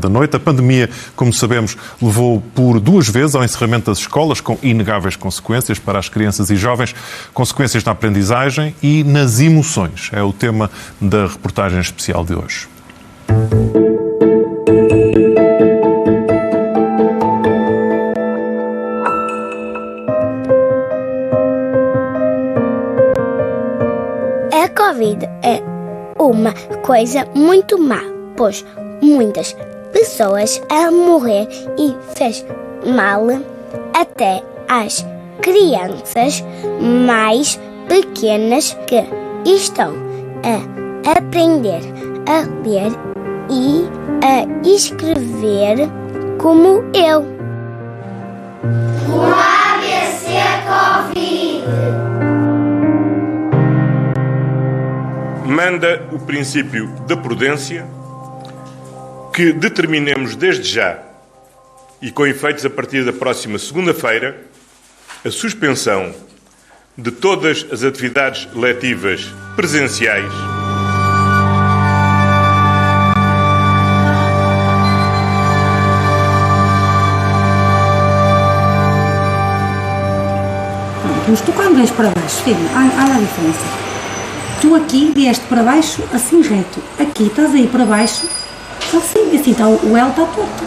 da noite. A pandemia, como sabemos, levou por 2 vezes ao encerramento das escolas, com inegáveis consequências para as crianças e jovens, consequências na aprendizagem e nas emoções. É o tema da reportagem especial de hoje. A Covid é uma coisa muito má, pois muitas pessoas a morrer e fez mal até às crianças mais pequenas que estão a aprender a ler e a escrever como eu. O ABC Covid manda o princípio da prudência que determinemos desde já e com efeitos a partir da próxima segunda-feira a suspensão de todas as atividades letivas presenciais mas tu quando vens para baixo, filho, olha a diferença. Tu aqui vieste para baixo assim reto, aqui estás aí para baixo assim está, o L está torto.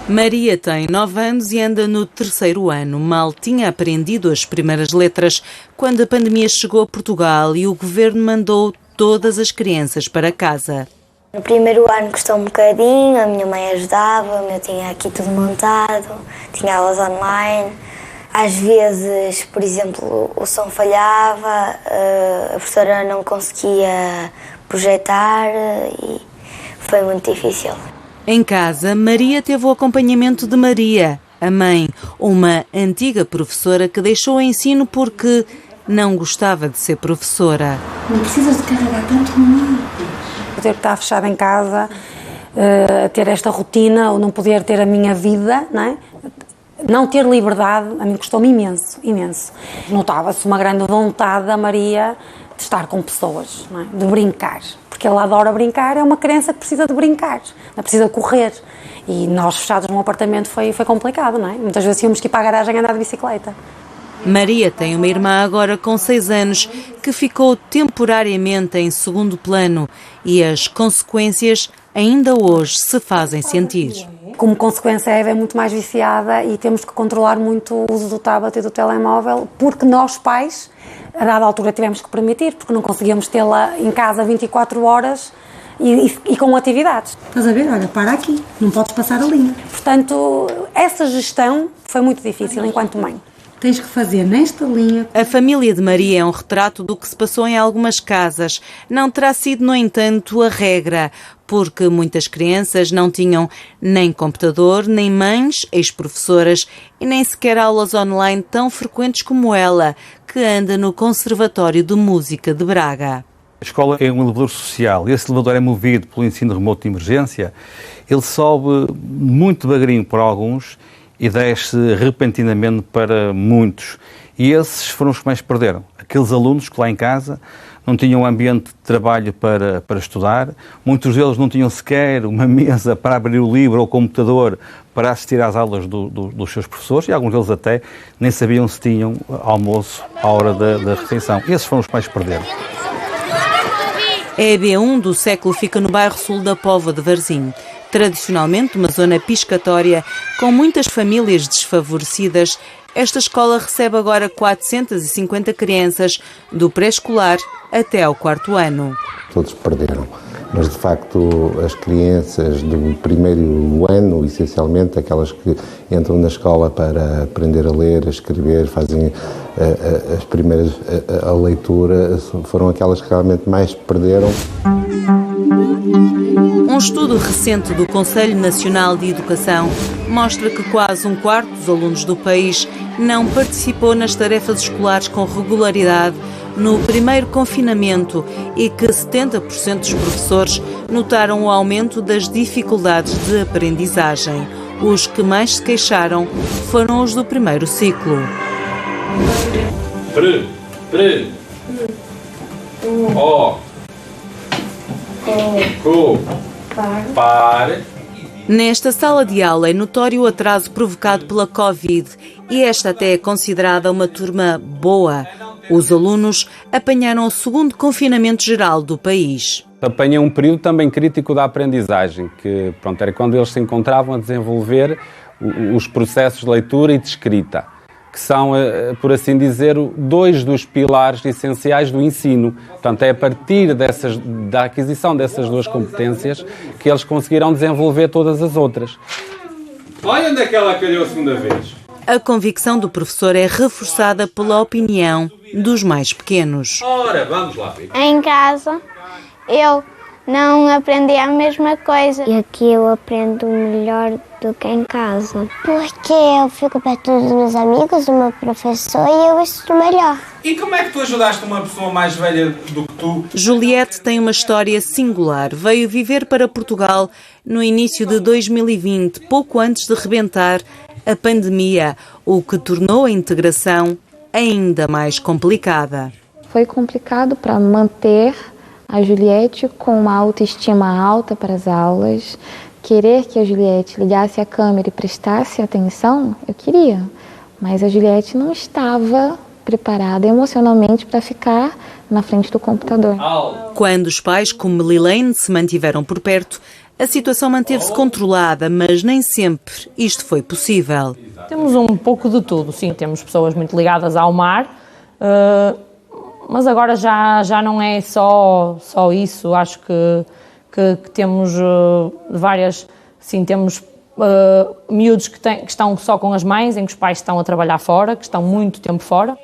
Maria tem 9 anos e anda no 3º ano. Mal tinha aprendido as primeiras letras quando a pandemia chegou a Portugal e o governo mandou todas as crianças para casa. No primeiro ano custou um bocadinho, a minha mãe ajudava-me, eu tinha aqui tudo montado, tinha aulas online. Às vezes, por exemplo, o som falhava, a professora não conseguia projetar e foi muito difícil. Em casa, Maria teve o acompanhamento de Maria, a mãe, uma antiga professora que deixou o ensino porque não gostava de ser professora. Não precisas de carregar tanto no mim. Ter que estar fechada em casa, ter esta rotina, ou não poder ter a minha vida, não é? Não ter liberdade, a mim custou-me imenso, imenso. Notava-se uma grande vontade da Maria de estar com pessoas, não é? De brincar, porque ela adora brincar, é uma criança que precisa de brincar, não precisa correr. E nós fechados num apartamento foi complicado, não é? Muitas vezes tínhamos que ir para a garagem andar de bicicleta. Maria tem uma irmã agora com 6 anos que ficou temporariamente em segundo plano e as consequências ainda hoje se fazem sentir. Como consequência, a Eva é muito mais viciada e temos que controlar muito o uso do tablet e do telemóvel, porque nós, pais, a dada altura tivemos que permitir, porque não conseguíamos tê-la em casa 24 horas e com atividades. Estás a ver? Olha, para aqui, não podes passar a linha. Portanto, essa gestão foi muito difícil enquanto mãe. Tens que fazer nesta linha. A família de Maria é um retrato do que se passou em algumas casas. Não terá sido, no entanto, a regra, porque muitas crianças não tinham nem computador, nem mães, ex-professoras e nem sequer aulas online tão frequentes como ela, que anda no Conservatório de Música de Braga. A escola é um elevador social e esse elevador é movido pelo ensino remoto de emergência. Ele sobe muito devagarinho para alguns e desce repentinamente para muitos. E esses foram os que mais perderam. Aqueles alunos que lá em casa não tinham ambiente de trabalho para estudar, muitos deles não tinham sequer uma mesa para abrir o livro ou o computador para assistir às aulas dos seus professores, e alguns deles até nem sabiam se tinham almoço à hora da refeição. Esses foram os que mais perderam. A EB1 do século fica no bairro sul da Póvoa de Varzim. Tradicionalmente uma zona piscatória com muitas famílias desfavorecidas, esta escola recebe agora 450 crianças, do pré-escolar até ao 4º ano. Todos perderam, mas de facto as crianças do primeiro ano, essencialmente aquelas que entram na escola para aprender a ler, a escrever, fazem as primeiras a leitura, foram aquelas que realmente mais perderam. Um estudo recente do Conselho Nacional de Educação mostra que quase 1/4 dos alunos do país não participou nas tarefas escolares com regularidade no primeiro confinamento e que 70% dos professores notaram o aumento das dificuldades de aprendizagem. Os que mais se queixaram foram os do primeiro ciclo. Par. Nesta sala de aula é notório o atraso provocado pela Covid e esta até é considerada uma turma boa. Os alunos apanharam o segundo confinamento geral do país. Apanhei um período também crítico da aprendizagem, que era quando eles se encontravam a desenvolver os processos de leitura e de escrita, que são, por assim dizer, dois dos pilares essenciais do ensino. Portanto, é a partir da aquisição dessas duas competências que eles conseguirão desenvolver todas as outras. Olha onde é que ela calhou a segunda vez. A convicção do professor é reforçada pela opinião dos mais pequenos. Ora, vamos lá, Pico. Em casa, eu não aprendi a mesma coisa. E aqui eu aprendo melhor do que em casa. Porque eu fico perto dos meus amigos, do meu professor, e eu estudo melhor. E como é que tu ajudaste uma pessoa mais velha do que tu? Juliette tem uma história singular. Veio viver para Portugal no início de 2020, pouco antes de rebentar a pandemia, o que tornou a integração ainda mais complicada. Foi complicado para manter a Juliette com uma autoestima alta para as aulas. Querer que a Juliette ligasse a câmera e prestasse atenção, eu queria. Mas a Juliette não estava preparada emocionalmente para ficar na frente do computador. Quando os pais, como Lilane, se mantiveram por perto, a situação manteve-se controlada, mas nem sempre isto foi possível. Temos um pouco de tudo, sim. Temos pessoas muito ligadas ao mar, mas agora já não é só isso. Acho que temos várias... Sim, temos miúdos que estão só com as mães, em que os pais estão a trabalhar fora, que estão muito tempo fora.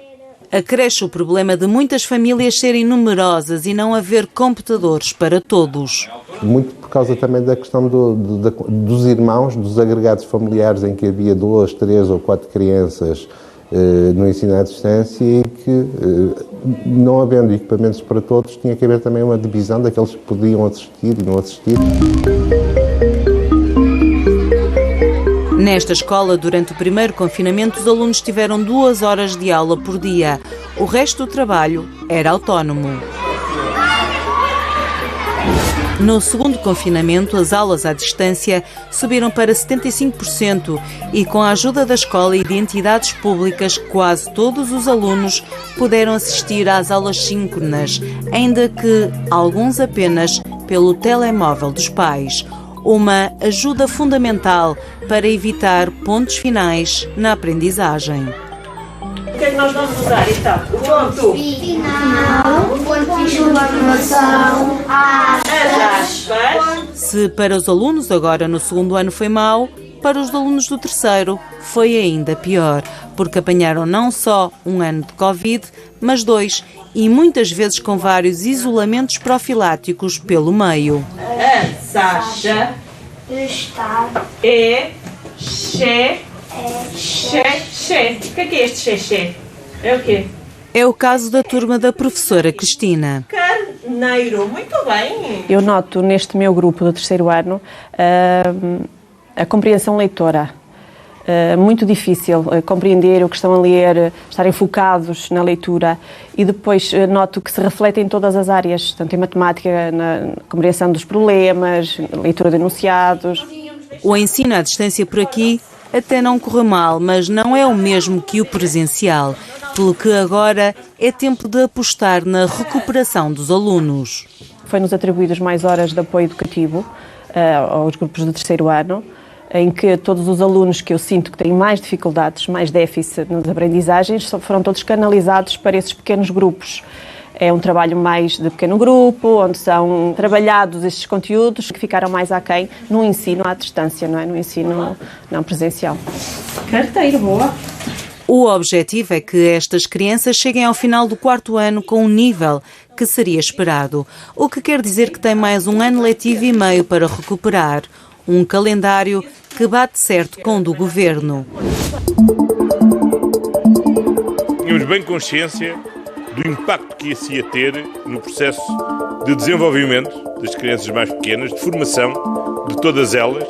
Acresce o problema de muitas famílias serem numerosas e não haver computadores para todos. Muito por causa também da questão dos irmãos, dos agregados familiares em que havia 2, 3 ou 4 crianças no ensino à distância e que, não havendo equipamentos para todos, tinha que haver também uma divisão daqueles que podiam assistir e não assistir. Nesta escola, durante o primeiro confinamento, os alunos tiveram 2 horas de aula por dia. O resto do trabalho era autónomo. No segundo confinamento, as aulas à distância subiram para 75% e, com a ajuda da escola e de entidades públicas, quase todos os alunos puderam assistir às aulas síncronas, ainda que alguns apenas pelo telemóvel dos pais. Uma ajuda fundamental para evitar pontos finais na aprendizagem. O que é que nós vamos usar então? O ponto final, o ponto de exclamação, as aspas. Se para os alunos agora no segundo ano foi mau, para os alunos do terceiro foi ainda pior, porque apanharam não só um ano de Covid, mas 2 e muitas vezes com vários isolamentos profiláticos pelo meio. A Sasha está, che. O que é este che? É o quê? É o caso da turma da professora Cristina. Carneiro, muito bem. Eu noto neste meu grupo do terceiro ano a compreensão leitora. Muito difícil compreender o que estão a ler, estarem focados na leitura e depois noto que se reflete em todas as áreas, tanto em matemática, na compreensão dos problemas, leitura de enunciados. O ensino à distância por aqui até não corre mal, mas não é o mesmo que o presencial, pelo que agora é tempo de apostar na recuperação dos alunos. Foi-nos atribuídas mais horas de apoio educativo aos grupos do terceiro ano, em que todos os alunos que eu sinto que têm mais dificuldades, mais déficit nas aprendizagens, foram todos canalizados para esses pequenos grupos. É um trabalho mais de pequeno grupo, onde são trabalhados estes conteúdos que ficaram mais aquém no ensino à distância, não é? No ensino não presencial. Carteiro, boa. O objetivo é que estas crianças cheguem ao final do 4º ano com um nível que seria esperado, o que quer dizer que tem mais um ano letivo e meio para recuperar. Um calendário que bate certo com o do Governo. Tínhamos bem consciência do impacto que isso ia ter no processo de desenvolvimento das crianças mais pequenas, de formação de todas elas.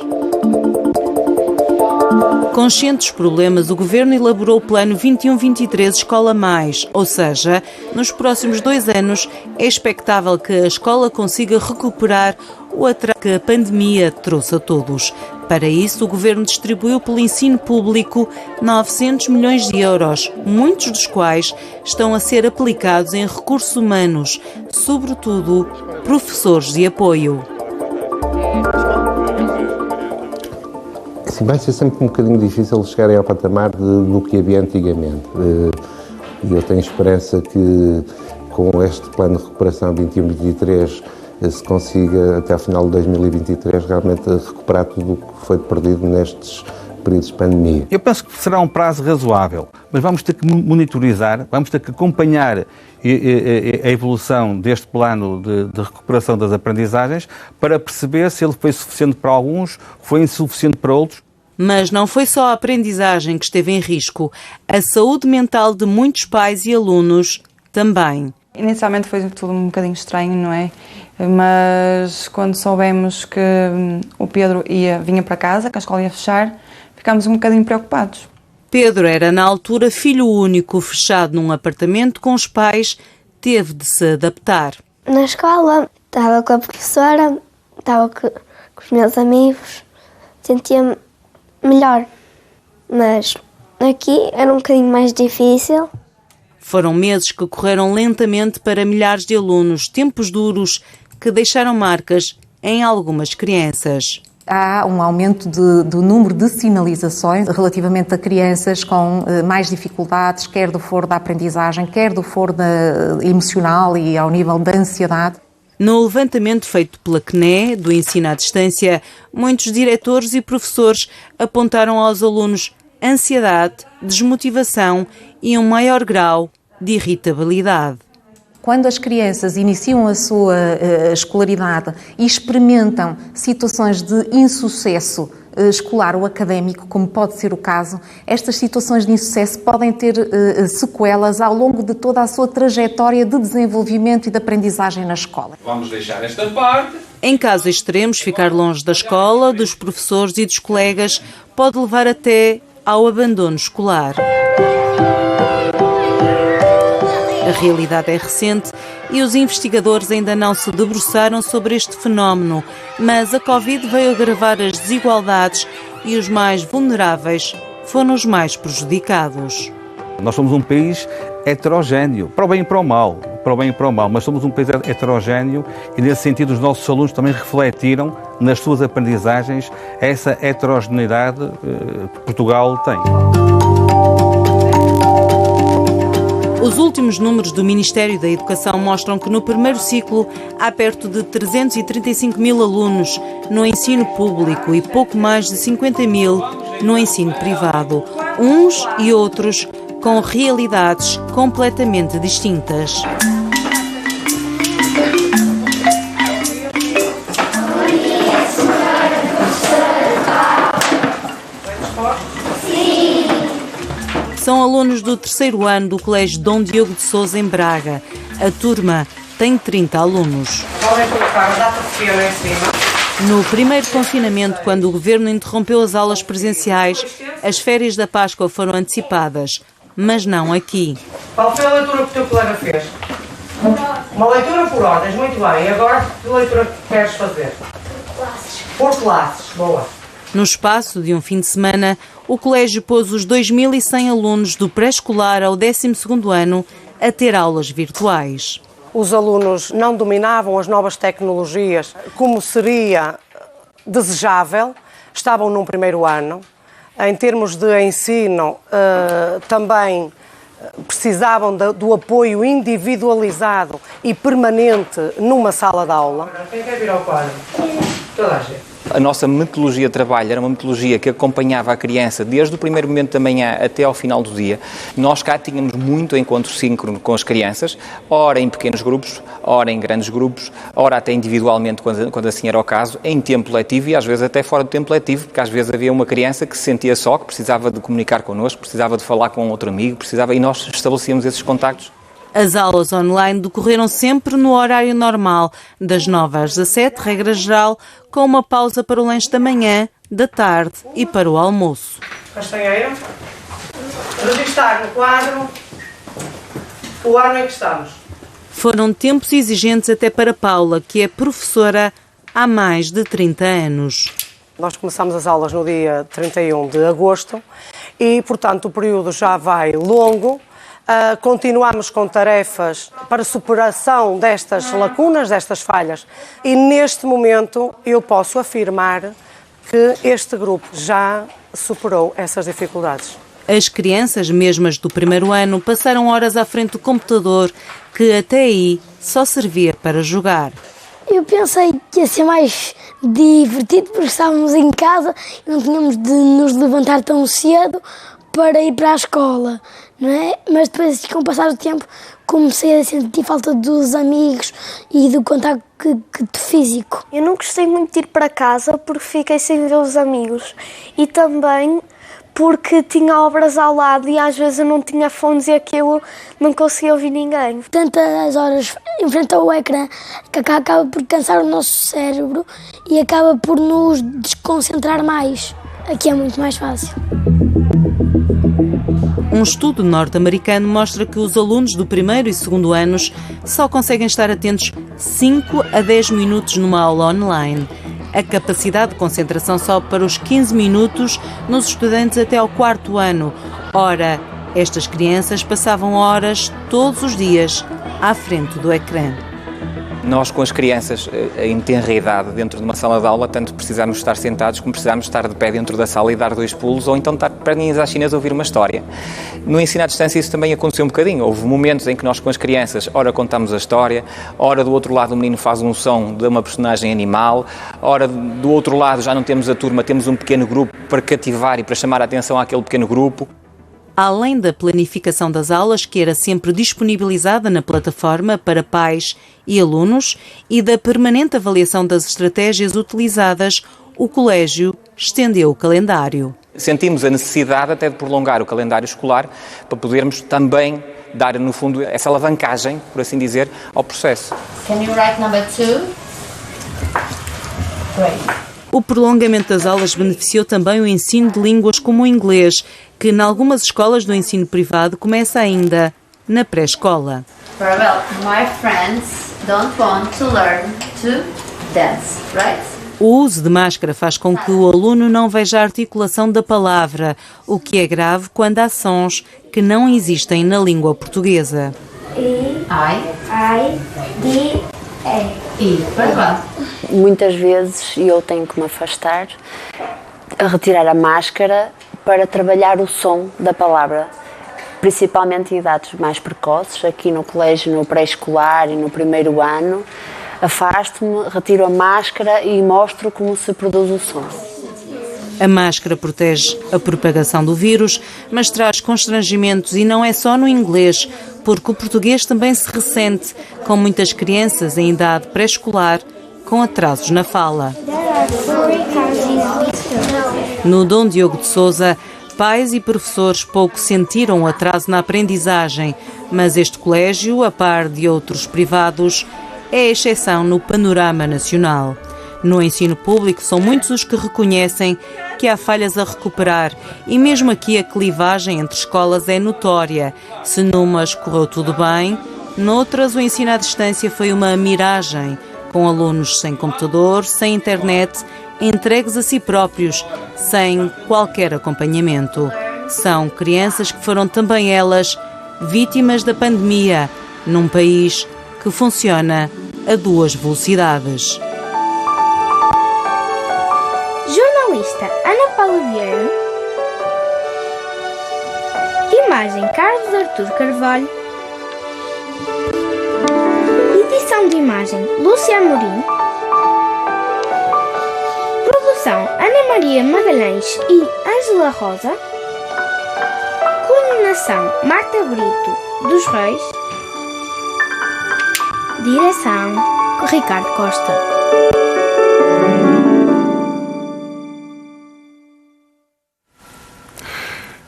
Consciente dos problemas, o Governo elaborou o Plano 21-23 Escola Mais, ou seja, nos próximos 2 anos é expectável que a escola consiga recuperar o atraso que a pandemia trouxe a todos. Para isso, o Governo distribuiu pelo ensino público 900 milhões de euros, muitos dos quais estão a ser aplicados em recursos humanos, sobretudo professores de apoio. Sim, vai ser sempre um bocadinho difícil chegarem ao patamar do que havia antigamente. E eu tenho esperança que com este plano de recuperação 21-23 se consiga até ao final de 2023 realmente recuperar tudo o que foi perdido nestes períodos de pandemia. Eu penso que será um prazo razoável, mas vamos ter que monitorizar, vamos ter que acompanhar a evolução deste plano de recuperação das aprendizagens para perceber se ele foi suficiente para alguns, foi insuficiente para outros. Mas não foi só a aprendizagem que esteve em risco, a saúde mental de muitos pais e alunos também. Inicialmente foi tudo um bocadinho estranho, não é? Mas quando soubemos que o Pedro vinha para casa, que a escola ia fechar, ficámos um bocadinho preocupados. Pedro era, na altura, filho único, fechado num apartamento com os pais, teve de se adaptar. Na escola, estava com a professora, estava com os meus amigos, sentia-me melhor, mas aqui era um bocadinho mais difícil. Foram meses que correram lentamente para milhares de alunos, tempos duros que deixaram marcas em algumas crianças. Há um aumento do número de sinalizações relativamente a crianças com mais dificuldades, quer do foro da aprendizagem, quer do foro emocional e ao nível da ansiedade. No levantamento feito pela CNE, do ensino à distância, muitos diretores e professores apontaram aos alunos ansiedade, desmotivação e um maior grau de irritabilidade. Quando as crianças iniciam a sua escolaridade e experimentam situações de insucesso escolar ou académico, como pode ser o caso, estas situações de insucesso podem ter sequelas ao longo de toda a sua trajetória de desenvolvimento e de aprendizagem na escola. Vamos deixar esta parte. Em casos extremos, ficar longe da escola, dos professores e dos colegas pode levar até ao abandono escolar. A realidade é recente e os investigadores ainda não se debruçaram sobre este fenómeno, mas a Covid veio agravar as desigualdades e os mais vulneráveis foram os mais prejudicados. Nós somos um país heterogéneo, para o bem e para o mal, mas somos um país heterogéneo e nesse sentido os nossos alunos também refletiram nas suas aprendizagens essa heterogeneidade que Portugal tem. Os últimos números do Ministério da Educação mostram que no primeiro ciclo há perto de 335 mil alunos no ensino público e pouco mais de 50 mil no ensino privado. Uns e outros com realidades completamente distintas. São alunos do terceiro ano do Colégio Dom Diogo de Sousa, em Braga. A turma tem 30 alunos. Podem colocar a data de feira em cima. No primeiro confinamento, quando o Governo interrompeu as aulas presenciais, as férias da Páscoa foram antecipadas, mas não aqui. Qual foi a leitura que o teu colega fez? Uma leitura por ordens, muito bem. E agora, que leitura que queres fazer? Por classes, boa. No espaço de um fim de semana, o colégio pôs os 2.100 alunos do pré-escolar ao 12º ano a ter aulas virtuais. Os alunos não dominavam as novas tecnologias como seria desejável, estavam num primeiro ano. Em termos de ensino, também precisavam do apoio individualizado e permanente numa sala de aula. Quem quer vir ao quadro? Toda a gente. A nossa metodologia de trabalho era uma metodologia que acompanhava a criança desde o primeiro momento da manhã até ao final do dia. Nós cá tínhamos muito encontro síncrono com as crianças, ora em pequenos grupos, ora em grandes grupos, ora até individualmente, quando assim era o caso, em tempo letivo e às vezes até fora do tempo letivo, porque às vezes havia uma criança que se sentia só, que precisava de comunicar connosco, precisava de falar com outro amigo, e nós estabelecíamos esses contactos. As aulas online decorreram sempre no horário normal, das 9 às 17, regra geral, com uma pausa para o lanche da manhã, da tarde e para o almoço. Castanheiro, registar no quadro o ano em que estamos. Foram tempos exigentes até para Paula, que é professora há mais de 30 anos. Nós começamos as aulas no dia 31 de agosto e, portanto, o período já vai longo. Continuamos com tarefas para superação destas lacunas, destas falhas. E, neste momento, eu posso afirmar que este grupo já superou essas dificuldades. As crianças, mesmo as do primeiro ano, passaram horas à frente do computador, que até aí só servia para jogar. Eu pensei que ia ser mais divertido porque estávamos em casa e não tínhamos de nos levantar tão cedo para ir para a escola, não é? Mas depois, com o passar do tempo, comecei a sentir falta dos amigos e do contacto físico. Eu não gostei muito de ir para casa porque fiquei sem ver os amigos e também porque tinha obras ao lado e às vezes eu não tinha fones e aquilo não conseguia ouvir ninguém. Tantas horas em frente ao ecrã que acaba por cansar o nosso cérebro e acaba por nos desconcentrar mais. Aqui é muito mais fácil. Um estudo norte-americano mostra que os alunos do primeiro e segundo anos só conseguem estar atentos 5 a 10 minutos numa aula online. A capacidade de concentração sobe para os 15 minutos nos estudantes até ao quarto ano. Ora, estas crianças passavam horas todos os dias à frente do ecrã. Nós, com as crianças em tenra idade dentro de uma sala de aula, tanto precisamos estar sentados como precisamos estar de pé dentro da sala e dar 2 pulos, ou então estar perninhas às chinas a ouvir uma história. No ensino à distância isso também aconteceu um bocadinho. Houve momentos em que nós, com as crianças, ora contamos a história, ora do outro lado o menino faz um som de uma personagem animal, ora do outro lado já não temos a turma, temos um pequeno grupo para cativar e para chamar a atenção àquele pequeno grupo. Além da planificação das aulas, que era sempre disponibilizada na plataforma para pais e alunos, e da permanente avaliação das estratégias utilizadas, o colégio estendeu o calendário. Sentimos a necessidade até de prolongar o calendário escolar para podermos também dar, no fundo, essa alavancagem, por assim dizer, ao processo. Can you write number 2? Great. O prolongamento das aulas beneficiou também o ensino de línguas como o inglês, que em algumas escolas do ensino privado começa ainda na pré-escola. Very well. My friends don't want to learn to dance, right? O uso de máscara faz com que o aluno não veja a articulação da palavra, o que é grave quando há sons que não existem na língua portuguesa. Muitas vezes eu tenho que me afastar, a retirar a máscara para trabalhar o som da palavra, principalmente em idades mais precoces, aqui no colégio, no pré-escolar e no primeiro ano. Afasto-me, retiro a máscara e mostro como se produz o som. A máscara protege a propagação do vírus, mas traz constrangimentos e não é só no inglês, porque o português também se ressente, com muitas crianças em idade pré-escolar com atrasos na fala. No Dom Diogo de Sousa, pais e professores pouco sentiram o atraso na aprendizagem, mas este colégio, a par de outros privados, é exceção no panorama nacional. No ensino público são muitos os que reconhecem que há falhas a recuperar e mesmo aqui a clivagem entre escolas é notória. Se numas correu tudo bem, noutras o ensino à distância foi uma miragem, com alunos sem computador, sem internet, entregues a si próprios, sem qualquer acompanhamento. São crianças que foram também elas vítimas da pandemia, num país que funciona a 2 velocidades. Jornalista Ana Paula Vieira. Imagem Carlos Artur Carvalho. Edição de imagem Lúcia Amorim. Produção Ana Maria Magalhães e Ângela Rosa. Coordenação Marta Brito dos Reis. Direção Ricardo Costa.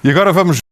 E agora vamos